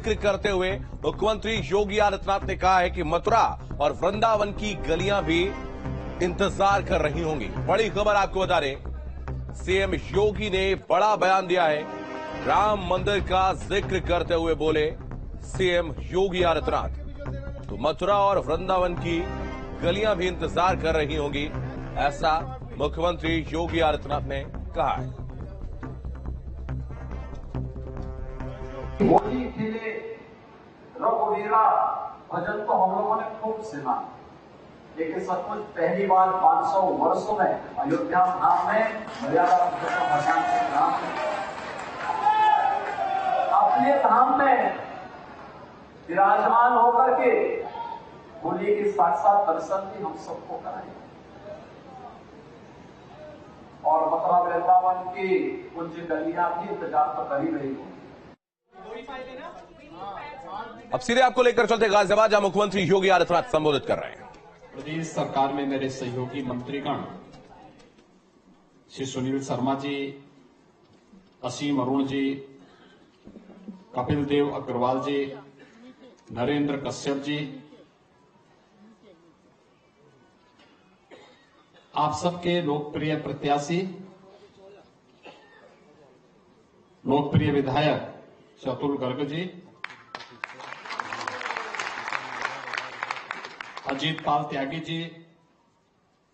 जिक्र करते हुए मुख्यमंत्री योगी आदित्यनाथ ने कहा है कि मथुरा और वृंदावन की गलियां भी इंतजार कर रही होंगी। बड़ी खबर आपको बता दें, सीएम योगी ने बड़ा बयान दिया है। राम मंदिर का जिक्र करते हुए बोले सीएम योगी आदित्यनाथ, तो मथुरा और वृंदावन की गलियां भी इंतजार कर रही होंगी, ऐसा मुख्यमंत्री योगी आदित्यनाथ ने कहा है। होली खेले रघुवीरा भजन तो हम लोगों ने खूब सुना, लेकिन सचमुच पहली बार 500 वर्षों में अयोध्या धाम में मर्यादा पुरुषोत्तम भगवान श्री राम अपने धाम में विराजमान होकर के होली के साक्षात दर्शन भी हम सबको कराए और मथुरा वृंदावन की कुछ गलियां भी इंतजार तो कर ही रही होंगी। अब सीधे आपको लेकर चलते गाजियाबाद, जहां मुख्यमंत्री योगी आदित्यनाथ संबोधित कर रहे हैं। प्रदेश सरकार में मेरे सहयोगी मंत्रीगण श्री सुनील शर्मा जी, असीम अरुण जी, कपिल देव अग्रवाल जी, नरेंद्र कश्यप जी, आप सबके लोकप्रिय प्रत्याशी, लोकप्रिय विधायक श्री अतुल गर्ग जी, अजीत पाल त्यागी जी,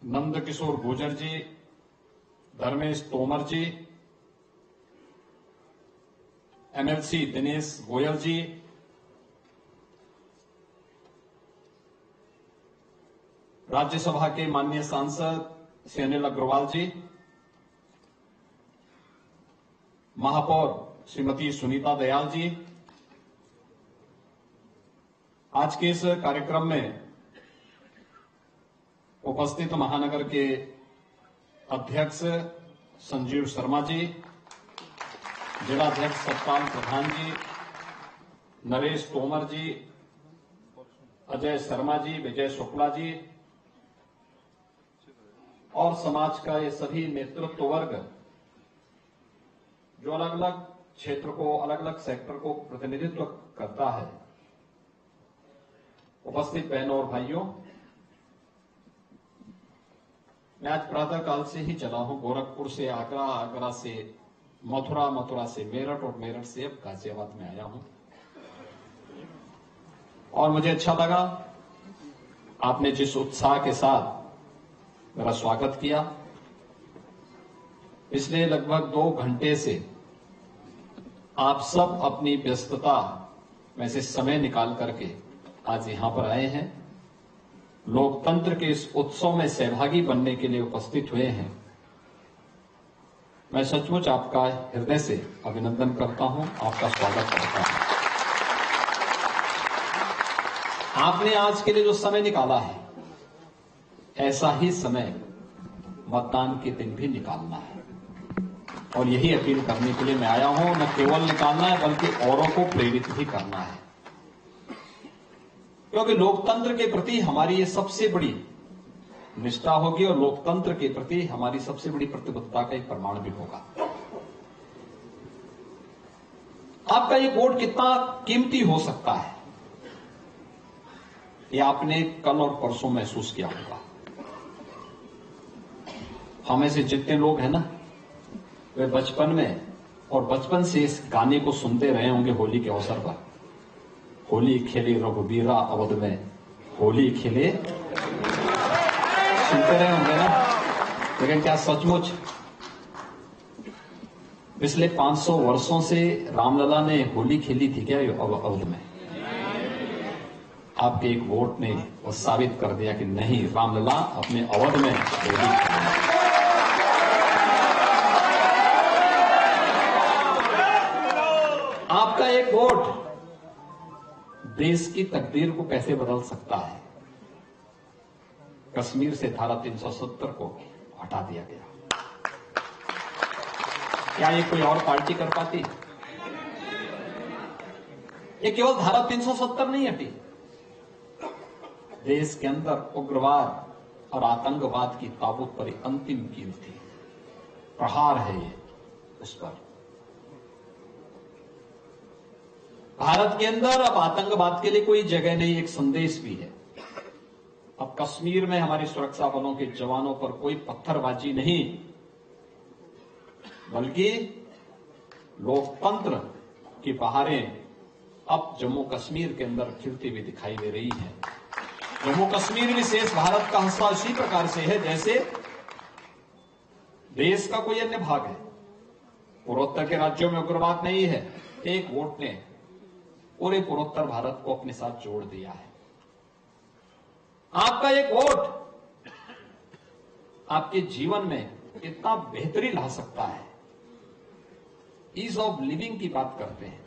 नंद किशोर गुर्जर जी, धर्मेश तोमर जी, एमएलसी दिनेश गोयल जी, राज्यसभा के माननीय सांसद श्री अनिल अग्रवाल जी, महापौर श्रीमती सुनीता दयाल जी, आज के इस कार्यक्रम में उपस्थित महानगर के अध्यक्ष संजीव शर्मा जी, जिलाध्यक्ष सतपाल प्रधान जी, नरेश तोमर जी, अजय शर्मा जी, विजय शुक्ला जी और समाज का ये सभी नेतृत्व वर्ग जो अलग अलग क्षेत्र को, अलग अलग सेक्टर को प्रतिनिधित्व करता है, उपस्थित बहनों और भाइयों, मैं आज प्रातः काल से ही चला हूं। गोरखपुर से आगरा, आगरा से मथुरा, मथुरा से मेरठ और मेरठ से अब गाजियाबाद में आया हूं और मुझे अच्छा लगा आपने जिस उत्साह के साथ मेरा स्वागत किया। पिछले लगभग 2 घंटे से आप सब अपनी व्यस्तता में से समय निकाल करके आज यहां पर आए हैं, लोकतंत्र के इस उत्सव में सहभागी बनने के लिए उपस्थित हुए हैं। मैं सचमुच आपका हृदय से अभिनंदन करता हूं, आपका स्वागत करता हूं। आपने आज के लिए जो समय निकाला है, ऐसा ही समय मतदान के दिन भी निकालना है और यही अपील करने के लिए मैं आया हूं। न केवल निकालना है बल्कि औरों को प्रेरित भी करना है, क्योंकि लोकतंत्र के प्रति हमारी ये सबसे बड़ी निष्ठा होगी और लोकतंत्र के प्रति हमारी सबसे बड़ी प्रतिबद्धता का एक प्रमाण भी होगा। आपका ये वोट कितना कीमती हो सकता है, ये आपने कल और परसों महसूस किया होगा। हमें से जितने लोग हैं ना, वे बचपन में और बचपन से इस गाने को सुनते रहे होंगे। होली के अवसर पर होली खेले रघुबीरा अवध में, होली खेले, सुनते रहे होंगे ना। लेकिन क्या सचमुच पिछले 500 वर्षों से रामलला ने होली खेली थी क्या अवध में? आपके एक वोट ने वो साबित कर दिया कि नहीं, रामलला अपने अवध में होली खेली। आपका एक वोट देश की तकदीर को कैसे बदल सकता है। कश्मीर से धारा 370 को हटा दिया गया। क्या ये कोई और पार्टी कर पाती? ये केवल धारा 370 नहीं हटी, देश के अंदर उग्रवाद और आतंकवाद की ताबूत पर अंतिम कील थी, प्रहार है ये उस पर। भारत के अंदर अब आतंकवाद के लिए कोई जगह नहीं, एक संदेश भी है। अब कश्मीर में हमारी सुरक्षा बलों के जवानों पर कोई पत्थरबाजी नहीं, बल्कि लोकतंत्र की बहारें अब जम्मू कश्मीर के अंदर खिलती हुई दिखाई दे रही है। जम्मू कश्मीर विशेष भारत का हिस्सा इसी प्रकार से है जैसे देश का कोई अन्य भाग है। पूर्वोत्तर के राज्यों में उग्रवाद नहीं है, एक वोट ने पूरे पूर्वोत्तर भारत को अपने साथ जोड़ दिया है। आपका एक वोट आपके जीवन में इतना बेहतरी ला सकता है। ईज ऑफ लिविंग की बात करते हैं,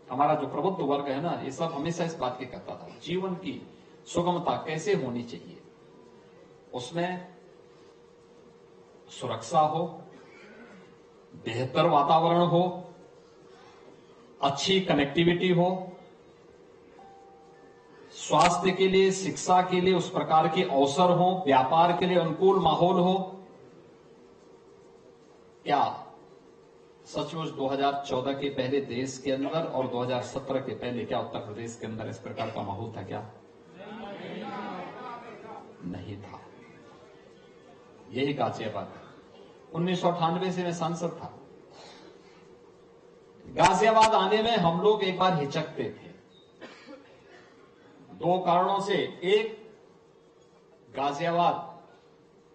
हमारा जो प्रबुद्ध वर्ग है ना, ये सब हमेशा इस बात की कहता था, जीवन की सुगमता कैसे होनी चाहिए, उसमें सुरक्षा हो, बेहतर वातावरण हो, अच्छी कनेक्टिविटी हो, स्वास्थ्य के लिए, शिक्षा के लिए उस प्रकार के अवसर हो, व्यापार के लिए अनुकूल माहौल हो। क्या सचमुच 2014 के पहले देश के अंदर और 2017 के पहले क्या उत्तर प्रदेश के अंदर इस प्रकार का माहौल था? क्या नहीं था। यही गाजियाबाद है। 1998 से मैं सांसद था। गाजियाबाद आने में हम लोग एक बार हिचकते थे, दो कारणों से। एक, गाजियाबाद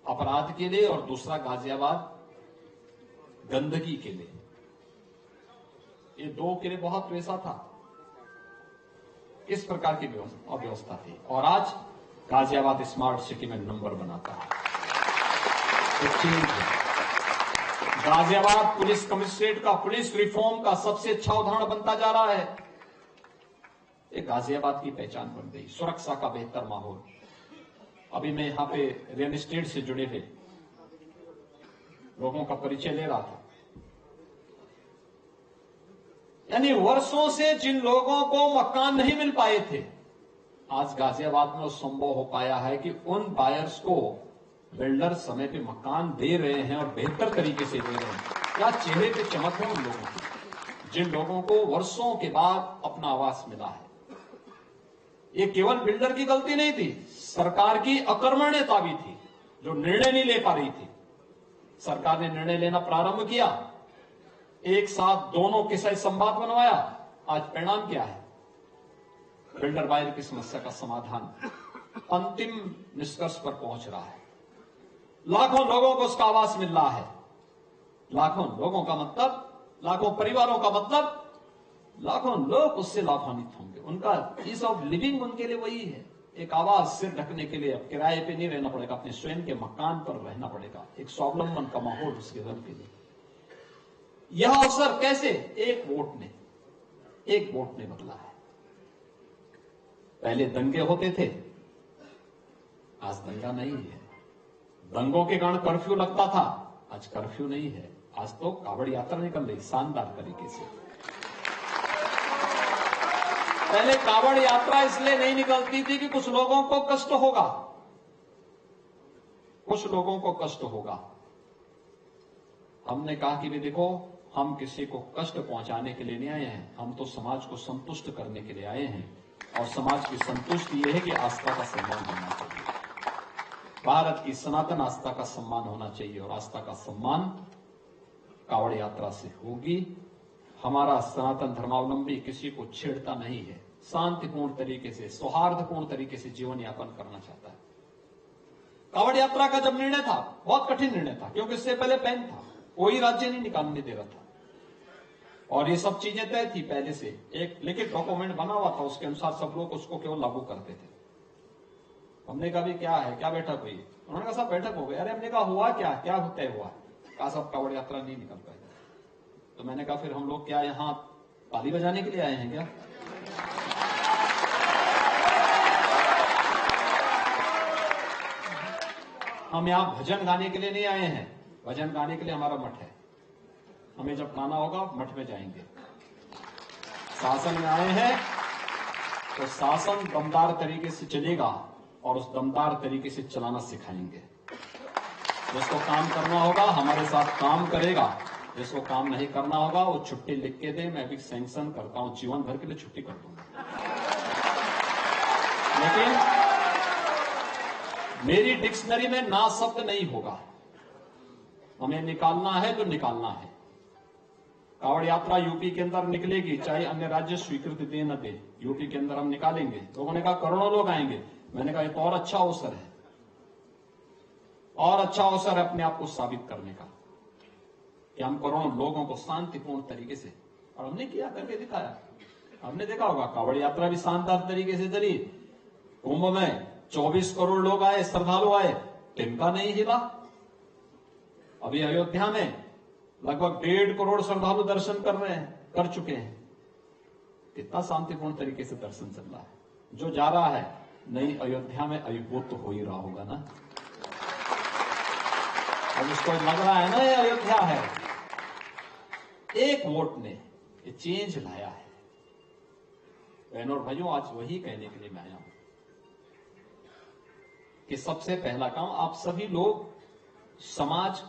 अपराध के लिए और दूसरा गाजियाबाद गंदगी के लिए। ये दो के लिए बहुत पैसा था। इस प्रकार की अव्यवस्था थी और आज गाजियाबाद स्मार्ट सिटी में नंबर बनाता है। गाजियाबाद पुलिस कमिश्नरेट का, पुलिस रिफॉर्म का सबसे अच्छा उदाहरण बनता जा रहा है। ये गाजियाबाद की पहचान बन गई। सुरक्षा का बेहतर माहौल। अभी मैं यहां पे रियल एस्टेट से जुड़े हुए लोगों का परिचय ले रहा था। यानी वर्षों से जिन लोगों को मकान नहीं मिल पाए थे, आज गाजियाबाद में संभव हो पाया है कि उन बायर्स को बिल्डर समय पे मकान दे रहे हैं और बेहतर तरीके से दे रहे हैं। क्या चेहरे पे चमक है उन लोगों की, जिन लोगों को वर्षों के बाद अपना आवास मिला है। ये केवल बिल्डर की गलती नहीं थी, सरकार की अकर्मण्यता भी थी, जो निर्णय नहीं ले पा रही थी। सरकार ने निर्णय लेना प्रारंभ किया, एक साथ दोनों के साथ संवाद बनवाया। आज परिणाम क्या है? बिल्डर बायर की समस्या का समाधान अंतिम निष्कर्ष पर पहुंच रहा है। लाखों लोगों को उसका आवास मिल रहा है। लाखों लोगों का मतलब, लाखों परिवारों का मतलब, लाखों लोग उससे लाभान्वित होंगे। उनका ईज ऑफ लिविंग उनके लिए वही है, एक आवास सिर ढकने के लिए। अब किराए पे नहीं रहना पड़ेगा, अपने स्वयं के मकान पर रहना पड़ेगा, एक स्वावलंबन का माहौल उसके घर के लिए। यह अवसर कैसे? एक वोट ने बदला है। पहले दंगे होते थे, आज दंगा नहीं है। दंगों के कारण कर्फ्यू लगता था, आज कर्फ्यू नहीं है। आज तो कावड़ यात्रा निकल रही शानदार तरीके से। पहले कावड़ यात्रा इसलिए नहीं निकलती थी कि कुछ लोगों को कष्ट होगा, कुछ लोगों को कष्ट होगा। हमने कहा कि भी देखो, हम किसी को कष्ट पहुंचाने के लिए नहीं आए हैं, हम तो समाज को संतुष्ट करने के लिए आए हैं। और समाज की संतुष्टि यह है कि आस्था का सम्मान होना चाहिए। भारत की सनातन आस्था का सम्मान होना चाहिए और आस्था का सम्मान कावड़ यात्रा से होगी। हमारा सनातन धर्मावलंबी किसी को छेड़ता नहीं है, शांतिपूर्ण तरीके से, सौहार्दपूर्ण तरीके से जीवन यापन करना चाहता है। कावड़ यात्रा का जब निर्णय था, बहुत कठिन निर्णय था, क्योंकि इससे पहले बैन था, कोई राज्य नहीं निकालने दे रहा था और ये सब चीजें तय थी पहले से। एक लिखित डॉक्यूमेंट बना हुआ था, उसके अनुसार सब लोग उसको केवल लागू करते थे। हमने कहा भी क्या है, क्या बैठक हुई? उन्होंने कहा सब बैठक हो गई। अरे हमने कहा हुआ क्या, क्या तय हुआ? कहा सब कावड़ यात्रा नहीं निकल पाए। तो मैंने कहा फिर हम लोग क्या यहां ताली बजाने के लिए आए हैं क्या? हम यहां भजन गाने के लिए नहीं आए हैं। भजन गाने के लिए हमारा मठ है, हमें जब गाना होगा मठ में जाएंगे। शासन में आए हैं तो शासन दमदार तरीके से चलेगा और उस दमदार तरीके से चलाना सिखाएंगे। जिसको काम करना होगा हमारे साथ काम करेगा जिसको काम नहीं करना होगा वो छुट्टी लिख के दे, मैं भी सैंक्शन करता हूं, जीवन भर के लिए छुट्टी कर दूंगा। लेकिन मेरी डिक्शनरी में ना शब्द नहीं होगा। हमें निकालना है तो निकालना है। कांवड़ यात्रा यूपी के अंदर निकलेगी, चाहे अन्य राज्य स्वीकृति दे न दे, यूपी के अंदर हम निकालेंगे। लोगों ने कहा करोड़ों लोग आएंगे, मैंने कहा ये तो और अच्छा अवसर है, और अच्छा अवसर है अपने आप को साबित करने का कि हम करोड़ों लोगों को शांतिपूर्ण तरीके से, और हमने किया, करके दिखाया। हमने देखा होगा कांवड़ यात्रा भी शानदार तरीके से चली। कुंभ में 24 करोड़ लोग आए, श्रद्धालु आए, तिनका नहीं हिला। अभी अयोध्या में लगभग 1.5 करोड़ श्रद्धालु दर्शन कर चुके हैं। कितना शांतिपूर्ण तरीके से दर्शन चल रहा है। जो जा रहा है नई अयोध्या में अभिभूत तो हो ही रहा होगा ना। अब उसको लग रहा है ना ये अयोध्या है। एक वोट ने ये चेंज लाया है। बहनों और भाइयों, आज वही कहने के लिए मैं आया हूं कि सबसे पहला काम, आप सभी लोग समाज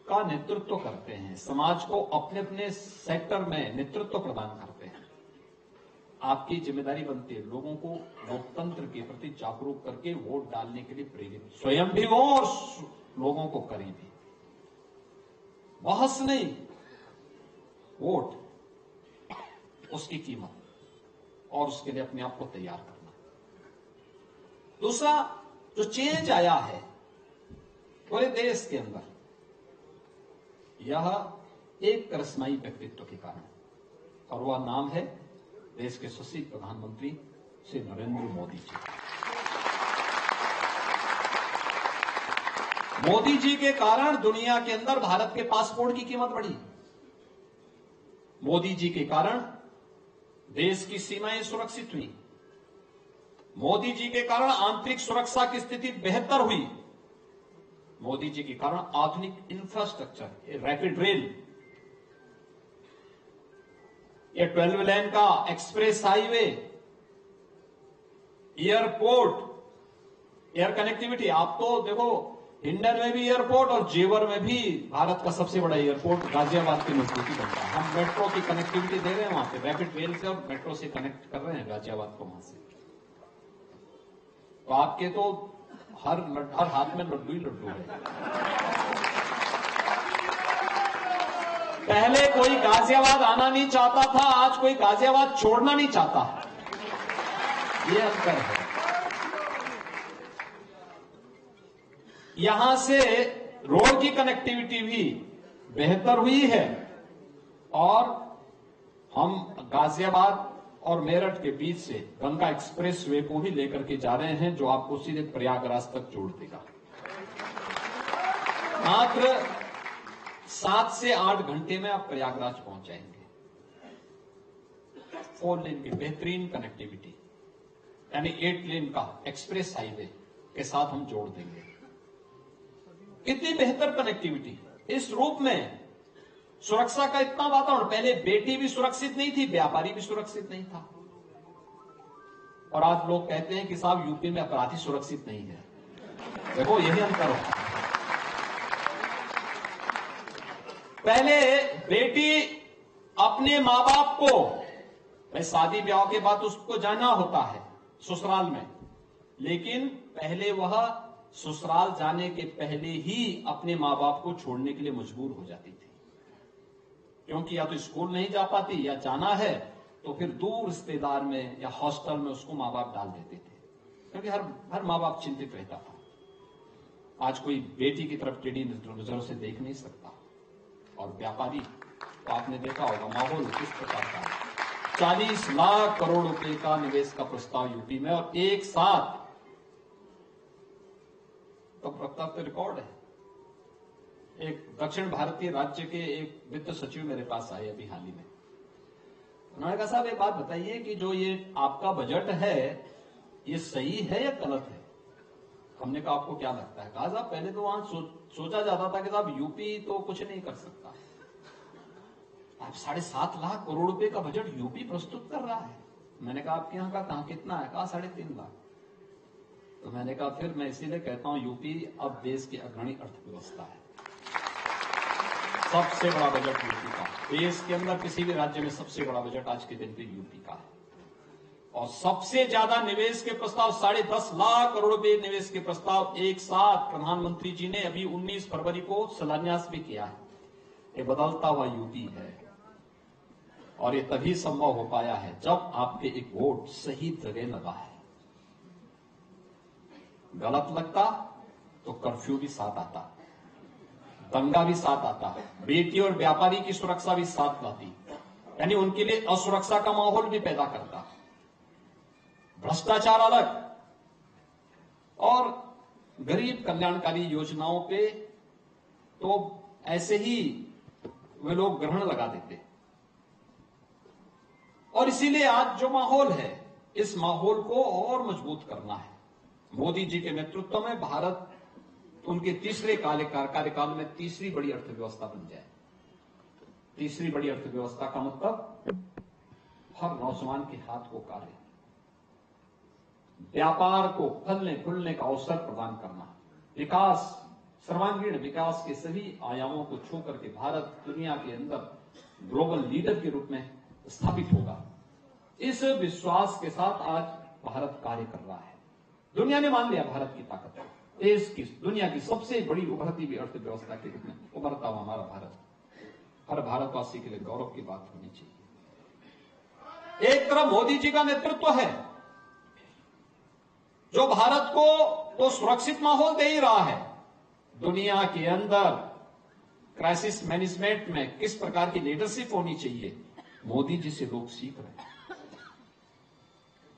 का नेतृत्व करते हैं, समाज को अपने अपने सेक्टर में नेतृत्व प्रदान करते हैं। आपकी जिम्मेदारी बनती है लोगों को लोकतंत्र के प्रति जागरूक करके वोट डालने के लिए प्रेरित, स्वयं भी हो और लोगों को करें भी। बहस नहीं, वोट, उसकी कीमत, और उसके लिए अपने आप को तैयार करना। दूसरा, जो चेंज आया है पूरे देश के अंदर, यह एक करिश्माई व्यक्तित्व के कारण, और वह नाम है देश के यशस्वी प्रधानमंत्री श्री नरेंद्र मोदी जी। मोदी जी के कारण दुनिया के अंदर भारत के पासपोर्ट की कीमत बढ़ी। मोदी जी के कारण देश की सीमाएं सुरक्षित हुई। मोदी जी के कारण आंतरिक सुरक्षा की स्थिति बेहतर हुई। मोदी जी के कारण आधुनिक इंफ्रास्ट्रक्चर, रैपिड रेल, ये 12 लेन का express highway, airport, air connectivity. आप तो देखो हिंडन में भी एयरपोर्ट और जेवर में भी भारत का सबसे बड़ा एयरपोर्ट गाजियाबाद के नजदीकी बनता है। हम मेट्रो की कनेक्टिविटी दे रहे हैं वहां पे, रैपिड रेल से और मेट्रो से कनेक्ट कर रहे हैं गाजियाबाद को वहां से। तो आपके तो हर हाथ में लड्डू ही लड्डू है। पहले कोई गाजियाबाद आना नहीं चाहता था, आज कोई गाजियाबाद छोड़ना नहीं चाहता। ये अंतर है। यहां से रोड की कनेक्टिविटी भी बेहतर हुई है, और हम गाजियाबाद और मेरठ के बीच से गंगा एक्सप्रेस वे को भी लेकर के जा रहे हैं, जो आपको सीधे प्रयागराज तक जोड़ देगा। मात्र 7 से 8 घंटे में आप प्रयागराज पहुंच जाएंगे। 4 लेन की बेहतरीन कनेक्टिविटी, यानी 8 लेन का एक्सप्रेस हाईवे के साथ हम जोड़ देंगे। कितनी बेहतर कनेक्टिविटी। इस रूप में सुरक्षा का इतना वातावरण, पहले बेटी भी सुरक्षित नहीं थी, व्यापारी भी सुरक्षित नहीं था, और आज लोग कहते हैं कि साहब यूपी में अपराधी सुरक्षित नहीं है। देखो यही अंतर है। पहले बेटी अपने मां बाप को, भाई शादी ब्याह के बाद उसको जाना होता है ससुराल में, लेकिन पहले वह ससुराल जाने के पहले ही अपने मां बाप को छोड़ने के लिए मजबूर हो जाती थी, क्योंकि या तो स्कूल नहीं जा पाती, या जाना है तो फिर दूर रिश्तेदार में या हॉस्टल में उसको मां बाप डाल देते थे, क्योंकि हर मां बाप चिंतित रहता था। आज कोई बेटी की तरफ टेढ़ी नजर से देख नहीं सकता। और व्यापारी, तो आपने देखा होगा माहौल किस प्रकार का है। 40 लाख करोड़ रुपए का निवेश का प्रस्ताव यूपी में, और एक साथ, तो प्रस्ताव तो रिकॉर्ड है। एक दक्षिण भारतीय राज्य के एक वित्त सचिव मेरे पास आए अभी हाल ही में। उन्होंने कहा साहब एक बात बताइए कि जो ये आपका बजट है ये सही है या गलत है। हमने कहा आपको क्या लगता है। कहा साहब पहले तो वहां सोचा जाता था कि साहब यूपी तो कुछ नहीं कर सकता, अब 7.5 लाख करोड़ रुपए का बजट यूपी प्रस्तुत कर रहा है। मैंने कहा आपके यहाँ का कहां कितना है। कहा 3.5 लाख। तो मैंने कहा फिर मैं इसीलिए कहता हूं यूपी अब देश की अग्रणी अर्थव्यवस्था है। सबसे बड़ा बजट यूपी का। देश के अंदर किसी भी राज्य में सबसे बड़ा बजट आज के दिन पे यूपी का है। और सबसे ज्यादा निवेश के प्रस्ताव 10.5 लाख करोड़ रुपए निवेश के प्रस्ताव एक साथ प्रधानमंत्री जी ने अभी 19 फरवरी को शिलान्यास भी किया है। ये बदलता हुआ यूपी है और ये तभी संभव हो पाया है जब आपके एक वोट सही जगह लगा है। गलत लगता तो कर्फ्यू भी साथ आता, दंगा भी साथ आता, बेटी और व्यापारी की सुरक्षा भी साथ लाती, यानी उनके लिए असुरक्षा का माहौल भी पैदा करता। भ्रष्टाचार अलग और गरीब कल्याणकारी योजनाओं पे तो ऐसे ही वे लोग ग्रहण लगा देते। और इसीलिए आज जो माहौल है, इस माहौल को और मजबूत करना है। मोदी जी के नेतृत्व में भारत उनके तीसरे कार्यकाल में तीसरी बड़ी अर्थव्यवस्था बन जाए। तीसरी बड़ी अर्थव्यवस्था का मतलब हर नौजवान के हाथ को कार्य, व्यापार को फलने फूलने का अवसर प्रदान करना, विकास, सर्वांगीण विकास के सभी आयामों को छू करके भारत दुनिया के अंदर ग्लोबल लीडर के रूप में स्थापित होगा। इस विश्वास के साथ आज भारत कार्य कर रहा है। दुनिया ने मान लिया भारत की ताकत को। देश की, दुनिया की सबसे बड़ी उभरती हुई अर्थव्यवस्था के रूप में उभरता हुआ हमारा भारत, हर भारतवासी के लिए गौरव की बात होनी चाहिए। एक तरफ मोदी जी का नेतृत्व है जो भारत को तो सुरक्षित माहौल दे ही रहा है, दुनिया के अंदर क्राइसिस मैनेजमेंट में किस प्रकार की लीडरशिप होनी चाहिए मोदी जी से लोग सीख रहे हैं।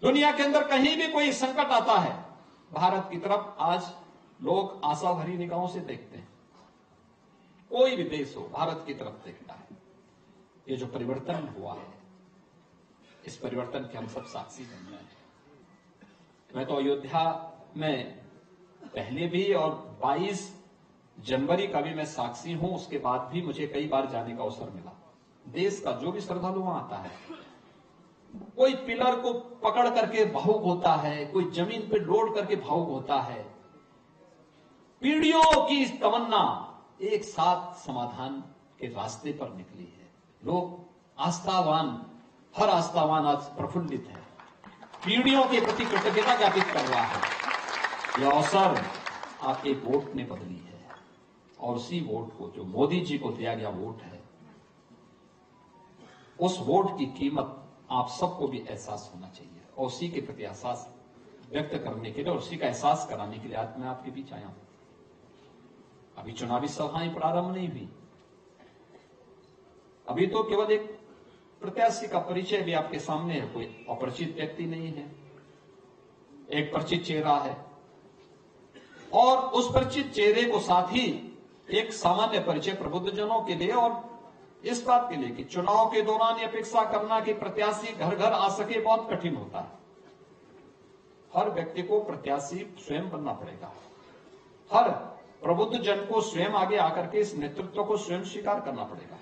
दुनिया के अंदर कहीं भी कोई संकट आता है, भारत की तरफ आज लोग आशा भरी निगाहों से देखते हैं। कोई भी देश हो भारत की तरफ देखता है। ये जो परिवर्तन हुआ है, इस परिवर्तन के हम सब साक्षी बन रहे हैं। मैं तो अयोध्या में पहले भी और 22 जनवरी का भी मैं साक्षी हूं, उसके बाद भी मुझे कई बार जाने का अवसर मिला। देश का जो भी श्रद्धालु वहां आता है, कोई पिलर को पकड़ करके भावुक होता है, कोई जमीन पे लोड करके भावुक होता है। पीढ़ियों की तमन्ना एक साथ समाधान के रास्ते पर निकली है। लोग आस्थावान, हर आस्थावान आज प्रफुल्लित है, पीढ़ियों के प्रति कृतज्ञता ज्ञापित कर रहा है। यह अवसर आपके वोट ने बदली है और उसी वोट को, जो मोदी जी को दिया गया वोट है, उस वोट की कीमत आप सबको भी एहसास होना चाहिए। और उसी के प्रति एहसास व्यक्त करने के लिए और उसी का एहसास कराने के लिए आज मैं आपके बीच आया हूं। अभी चुनावी सभाएं प्रारंभ नहीं हुई, अभी तो केवल एक प्रत्याशी का परिचय भी आपके सामने है। कोई अपरिचित व्यक्ति नहीं है, एक परिचित चेहरा है और उस परिचित चेहरे को साथ ही एक सामान्य परिचय प्रबुद्धजनों के लिए और इस बात के लिए कि चुनाव के दौरान यह अपेक्षा करना कि प्रत्याशी घर घर आ सके बहुत कठिन होता है। हर व्यक्ति को प्रत्याशी स्वयं बनना पड़ेगा। हर प्रबुद्ध जन को स्वयं आगे आकर के इस नेतृत्व को स्वयं स्वीकार करना पड़ेगा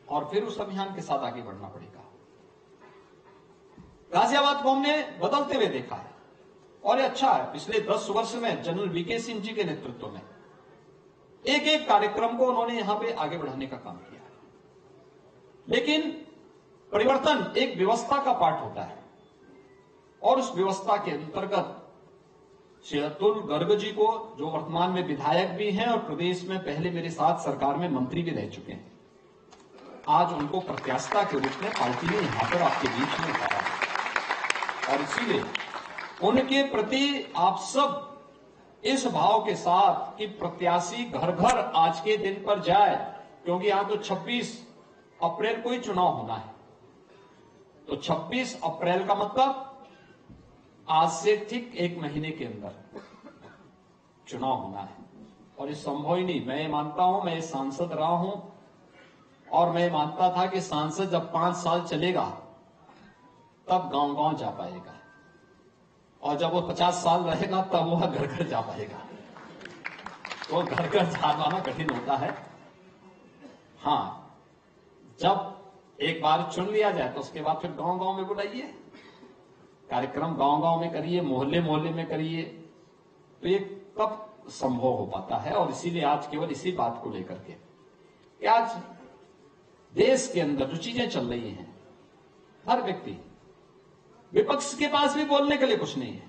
और फिर उस अभियान के साथ आगे बढ़ना पड़ेगा। गाजियाबाद को हमने बदलते हुए देखा है और ये अच्छा है। पिछले 10 वर्ष में जनरल वीके सिंह जी के नेतृत्व में एक एक कार्यक्रम को उन्होंने यहां पे आगे बढ़ाने का काम किया है। लेकिन परिवर्तन एक व्यवस्था का पार्ट होता है और उस व्यवस्था के अंतर्गत श्री अतुल गर्ग जी को, जो वर्तमान में विधायक भी हैं और प्रदेश में पहले मेरे साथ सरकार में मंत्री भी रह चुके हैं, आज उनको प्रत्याशिता के रूप में पार्टी ने यहां पर आपके बीच में उतारा है। और इसीलिए उनके प्रति आप सब इस भाव के साथ कि प्रत्याशी घर घर आज के दिन पर जाए, क्योंकि यहां तो 26 अप्रैल को ही चुनाव होना है। तो 26 अप्रैल का मतलब आज से ठीक 1 महीने के अंदर चुनाव होना है और ये संभव ही नहीं। मैं मानता हूं, मैं सांसद रहा हूं और मैं मानता था कि सांसद जब 5 साल चलेगा तब गांव गांव जा पाएगा और जब वो 50 साल रहेगा तब वह घर घर जा पाएगा। तो घर घर जाना कठिन होता है। हाँ, जब एक बार चुन लिया जाए तो उसके बाद फिर गांव गांव में बुलाइए, कार्यक्रम गांव गांव में करिए, मोहल्ले मोहल्ले में करिए, तो ये तब संभव हो पाता है। और इसीलिए आज केवल इसी बात को लेकर के कि आज देश के अंदर जो चीजें चल रही हैं, हर व्यक्ति, विपक्ष के पास भी बोलने के लिए कुछ नहीं है।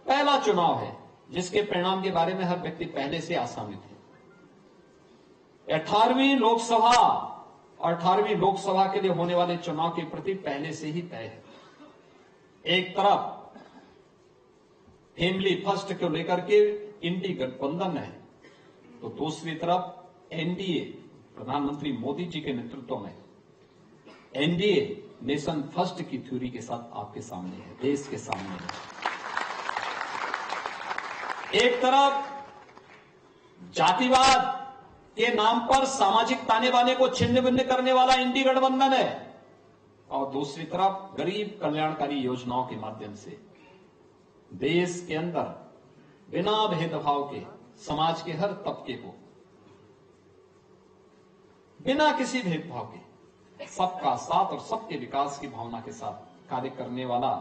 पहला चुनाव है जिसके परिणाम के बारे में हर व्यक्ति पहले से आसामित है। 18वीं लोकसभा और 18वीं लोकसभा के लिए होने वाले चुनाव के प्रति पहले से ही तय है। एक तरफ फैमिली फर्स्ट को लेकर के इंडी गठबंधन है, तो दूसरी तरफ एनडीए प्रधानमंत्री मोदी जी के नेतृत्व में एनडीए नेशन फर्स्ट की थ्योरी के साथ आपके सामने है, देश के सामने है। एक तरफ जातिवाद के नाम पर सामाजिक ताने बाने को छिन्न भिन्न करने वाला इंडी गठबंधन है, और दूसरी तरफ गरीब कल्याणकारी योजनाओं के माध्यम से देश के अंदर बिना भेदभाव के समाज के हर तबके को बिना किसी भेदभाव के सबका साथ और सबके विकास की भावना के साथ कार्य करने वाला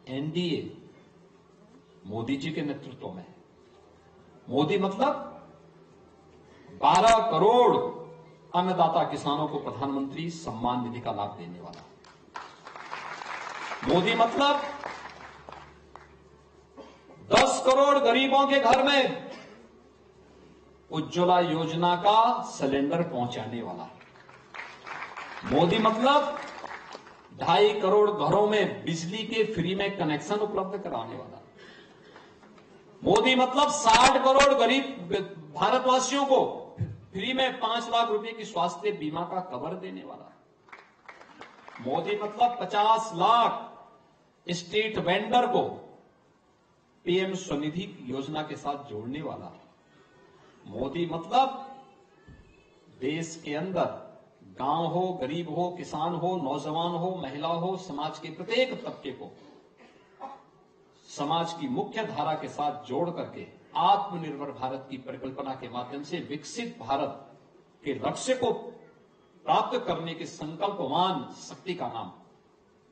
एनडीए मोदी जी के नेतृत्व में है। मोदी मतलब 12 करोड़ अन्नदाता किसानों को प्रधानमंत्री सम्मान निधि का लाभ देने वाला। मोदी मतलब 10 करोड़ गरीबों के घर में उज्ज्वला योजना का सिलेंडर पहुंचाने वाला। मोदी मतलब 2.5 करोड़ घरों में बिजली के फ्री में कनेक्शन उपलब्ध कराने वाला। मोदी मतलब 60 करोड़ गरीब भारतवासियों को फ्री में 5 लाख रुपए की स्वास्थ्य बीमा का कवर देने वाला। मोदी मतलब 50 लाख स्ट्रीट वेंडर को पीएम स्वनिधि योजना के साथ जोड़ने वाला। मोदी मतलब देश के अंदर गांव हो, गरीब हो, किसान हो, नौजवान हो, महिला हो, समाज के प्रत्येक तबके को समाज की मुख्य धारा के साथ जोड़ करके आत्मनिर्भर भारत की परिकल्पना के माध्यम से विकसित भारत के लक्ष्य को प्राप्त करने के संकल्पवान शक्ति का नाम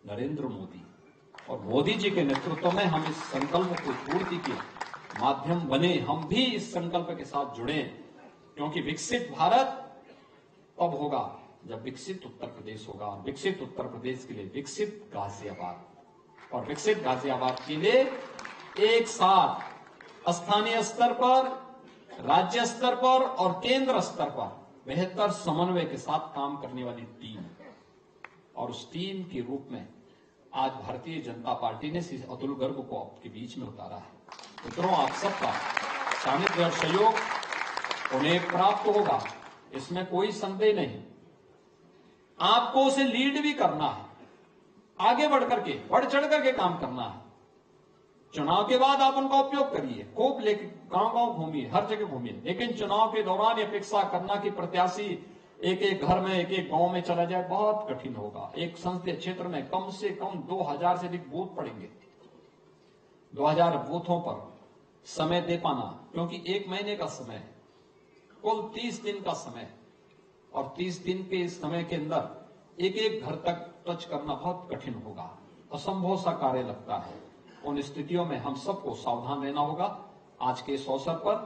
नरेंद्र मोदी। और मोदी जी के नेतृत्व में हम इस संकल्प को पूर्ति के माध्यम बने, हम भी इस संकल्प के साथ जुड़े, क्योंकि विकसित भारत तब होगा जब विकसित उत्तर प्रदेश होगा। और विकसित उत्तर प्रदेश के लिए विकसित गाजियाबाद, और विकसित गाजियाबाद के लिए एक साथ स्थानीय स्तर पर, राज्य स्तर पर और केंद्र स्तर पर बेहतर समन्वय के साथ काम करने वाली टीम, और उस टीम के रूप में आज भारतीय जनता पार्टी ने श्री अतुल गर्ग को आपके बीच में उतारा है। मित्रों, आप सबका सानिध्य और सहयोग उन्हें प्राप्त होगा, इसमें कोई संदेह नहीं। आपको उसे लीड भी करना है, आगे बढ़ करके, बढ़ चढ़ करके काम करना है। चुनाव के बाद आप उनका उपयोग करिए, खूब लेके गांव गांव घूमिए, हर जगह घूमिए, लेकिन चुनाव के दौरान ये अपेक्षा करना कि प्रत्याशी एक एक घर में, एक एक गांव में चला जाए, बहुत कठिन होगा। एक संसदीय क्षेत्र में कम से कम 2000 से अधिक बूथ पड़ेंगे। 2000 बूथों पर समय दे पाना, क्योंकि 1 महीने का समय, कुल 30 दिन का समय, और 30 दिन के समय के अंदर एक एक घर तक टच करना बहुत कठिन होगा, असंभव सा कार्य लगता है। उन स्थितियों में हम सबको सावधान रहना होगा। आज के इस अवसर पर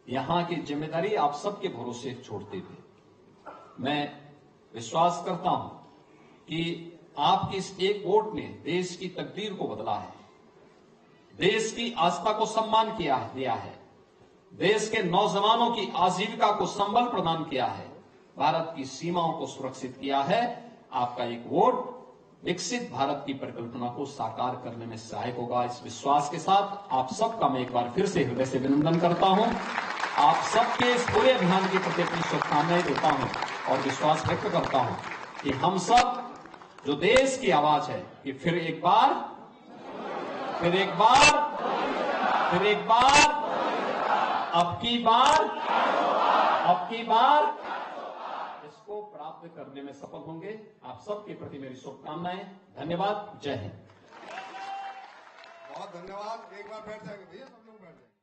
यहां की जिम्मेदारी आप सबके भरोसे छोड़ते हुए मैं विश्वास करता हूं कि आपकी इस एक वोट ने देश की तकदीर को बदला है, देश की आस्था को सम्मान दिया है, देश के नौजवानों की आजीविका को संबल प्रदान किया है, भारत की सीमाओं को सुरक्षित किया है। आपका एक वोट विकसित भारत की परिकल्पना को साकार करने में सहायक होगा। इस विश्वास के साथ आप सबका मैं एक बार फिर से हृदय से अभिनंदन करता हूं। आप सबके इस पूरे अभियान के प्रति अपनी शुभकामनाएं देता हूं और विश्वास व्यक्त करता हूं कि हम सब जो देश की आवाज है कि फिर एक बार अब की बार इसको प्राप्त करने में सफल होंगे। आप सबके प्रति मेरी शुभकामनाएं। धन्यवाद। जय हिंद। बहुत धन्यवाद। एक बार बैठ जाएंगे भैया, सब लोग बैठ जाएंगे।